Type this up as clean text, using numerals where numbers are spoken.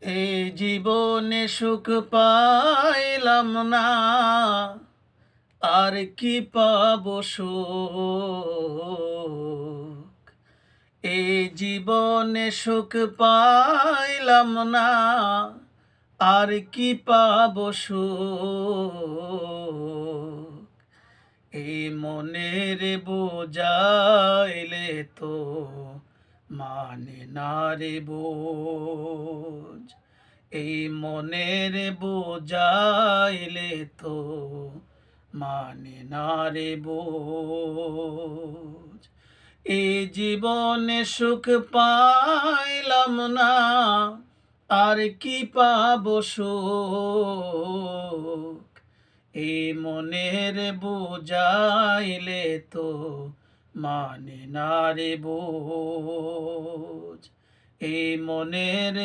এই জীবনে সুখ পাইলাম না, আর কি পাবো সুখ। এই জীবনে সুখ পাইলাম না, আর কি পাবো সুখ। এই মনের বোঝাইলে তো মানে না রে বোঝ। এই মনের বোঝাইলে তো মানে না রে বোঝ। এই জীবনে সুখ পাইলাম না, আর কি পাবো সুখ। এই মনের বোঝাইলে তো মানে না রে বোঝ। এই মনের